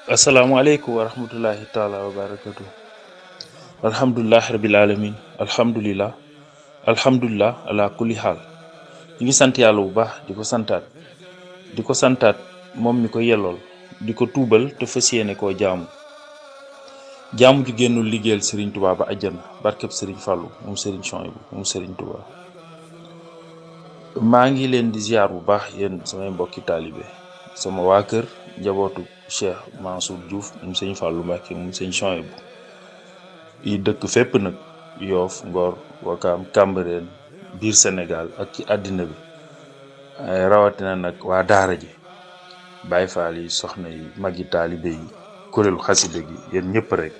Assalamualaikum warahmatullahi taala wabarakatuh. Alhamdulillah rabbil alamin. Alhamdulillah ala kulli hal. Ñu ngi sant yàlla bu baax di ko santaat moom mi ko yellool di ko tuubal te fas yéene koo jaamu ju génnul liggéeyal Serigne Touba ba àjjana barkeb Serigne Fallou moom Serigne Chouaïbou moom Serigne Touba. maa ngi leen di ziar bu baax yéen samay mbokki taalibe sama waa kër njabootu Cheikh Mansour Diouf moom Serigne Fallou Mbacké moom Serigne Chouaïbou yi dëkk fépp nag Yoff Ngor Wakaam Cambérène biir Sénégal ak ci àddina bi rawatina nag waa daara ji Baye Fall yi soxna yi magi taalibe yi kuréelu xasida gi yéen ñëpp rek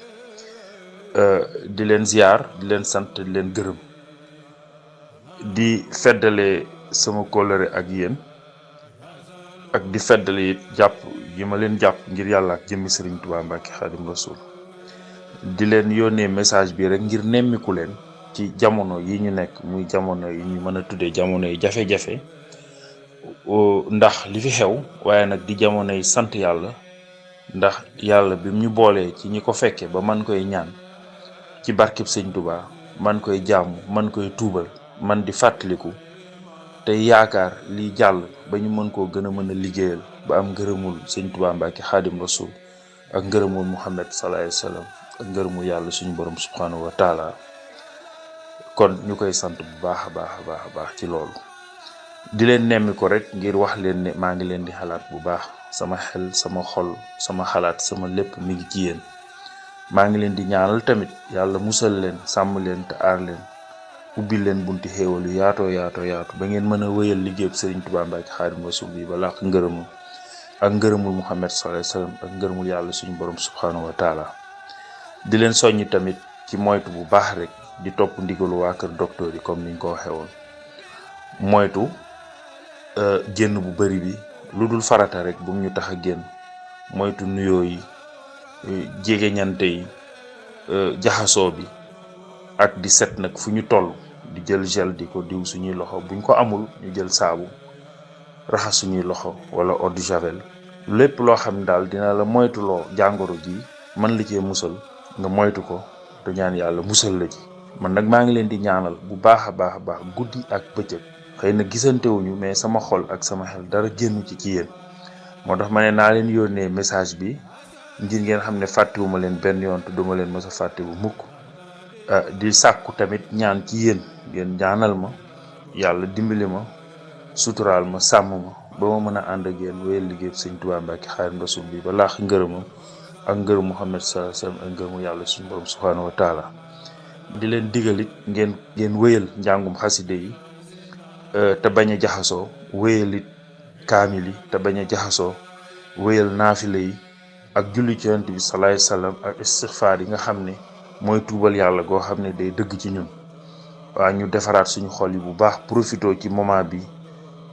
di leen ziar di leen sant di leen gërëm di feddale sama kóllëre ak yéen ak di feddale it jàpp yi ma leen jàpp ngir yàlla ak jëmmi Serigne Touba Mbacké Khadim Rasoul di leen yónnee message bi rek ngir nemmiku leen ci jamono yi ñu nekk muy jamono yi ñu mën a tuddee jamono yi jafe-jafe ndax li fi xew waaye nag di jamono yi sant yàlla ndax yàlla bi ñu boolee ci ñi ko fekke ba man koy ñaan ci barkeb Sëñ Touba man koy jaamu man koy tuubal man di fàttaliku te yaakaar liy jàll ba ñu mën koo gën a mën a liggéeyal ba am ngërëmul Sëñ Touba Mbacké Khadim Rasoul ak ngërëmul Muhammad sallallahu alayhi wa sallam ak ngërëmul yàlla suñu borom subhanahu wa taala kon ñu koy sant bu baax a baax ci loolu di leen nemmi ko rek ngir wax leen ne maa ngi leen di xalaat bu baax sama xel sama xol sama xalaat sama lépp mi ngi ci yéen maa ngi leen di ñaanal tamit yàlla musal leen sàmm leen te aar leen ubbi leen bunti xéewal yu yaatoo ba ngeen mën a wéyal liggéeyub Serigne Touba Mbacké Khadim Rasoul bi ba làq ngërëmul ak ngërëmul Muhammad sallallahu alayhi wa sallam ak ngërëmul yàlla suñu borom subhanahu wa taala di leen soññi tamit ci moytu bu baax rek di topp ndigalu waa kër docteur yi comme niñ ko waxee woon moytu génn bu bari bi lu dul farata rek bu mu ñu tax a génn moytu nuyoo yi jegeñante yi jaxasoo bi ak di set nag fu ñu toll di jël gel di ko diw suñuy loxo buñ ko amul ñu jël saabu raxas suñuy loxo wala eau de javel lépp loo xam ne daal dina la moytuloo jàngoro ji man la cee musal nga moytu ko te ñaan yàlla musal la ci. man nag maa ngi leen di ñaanal bu baax a baax guddi ak bëccëg xëy na gisantewuñu mais sama xol ak sama xel dara génnu ci yéen moo tax ma ne naa leen yónnee message bi ngir ngeen xam ne fàttewuma leen benn yoon te duma leen mës a fàttewu mukk di sàkku tamit ñaan ci yéen ngeen ñaanal ma yàlla dimbali ma suturaal ma sàmm ma ba ma mën a ànd ak yéen wéyal liggéey Sëñ Touba Mbacké Khadim Rasoul bi ba laax ngërëmam ak ngërëm Muhammad sallallahu alayhi wa sallam ak ngërëmu yàlla suñu borom subhanahu wa taala di leen digalit ngeen wéyal njàngum xaside yi te bañ a jaxasoo wéyalit kaamil yi te bañ a jaxasoo wéyal naafile yi ak julli ci Yonent bi sallallahu alayhi wa sallam ak istixfaar yi nga xam ne mooy tuubal yàlla goo xam ne day dëgg ci ñun waa ñu defaraat suñu xol yi bu baax profitoo ci moment bi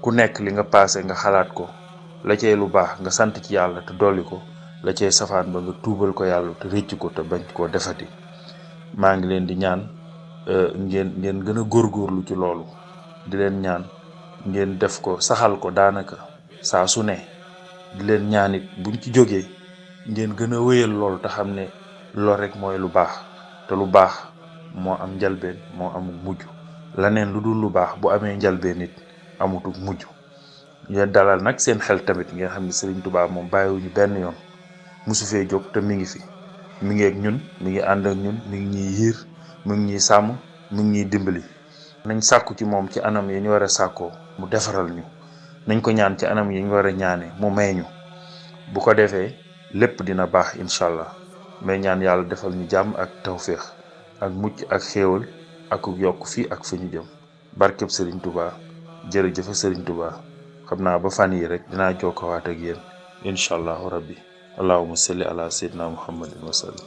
ku nekk li nga paase nga xalaat ko la cay lu baax nga sant ci yàlla te dolli ko la cay safaan ba nga tuubal ko yàlla te rëcc ko te bañ koo defati maa ngi leen di ñaan ngeen gën a góorgóorlu ci loolu di leen ñaan ngeen def ko saxal ko daanaka saa su ne di leen ñaan it buñ ci jógee ngeen gën a wéyal loolu te xam ne loolu rek mooy lu baax te lu baax moo am njalbeen moo amul mujj laneen lu dul lu baax bu amee njalbeen nit amutul mujj ngeen dalal nag seen xel tamit ngeen xam ne Serigne Touba moom bàyyiwuñu benn yoon musu fee jóg te mi ngi fi mi ngi ak ñun mi ngi ànd ak ñun mi ngi ñuy yiir mi ngi ñuy sàmm mi ngi ñuy dimbali. nañ sàkku ci moom ci anam yi ñu war a sàkkoo mu defaral ñu nañ ko ñaan ci anam yi ñu war a ñaane mu may ñu bu ko defee lépp dina baax incha allah may ñaan yàlla defal ñu jàmm ak tawféex ak mucc ak xéewal ak yokk fii ak fa ñu jëm barkeb Serigne Touba jërëjëf Serigne Touba xam naa ba fan yi rek dinaa jokkowaat ak yéen incha allahu rabbi allahumma salli ala sayyidina muhammadin wa sallam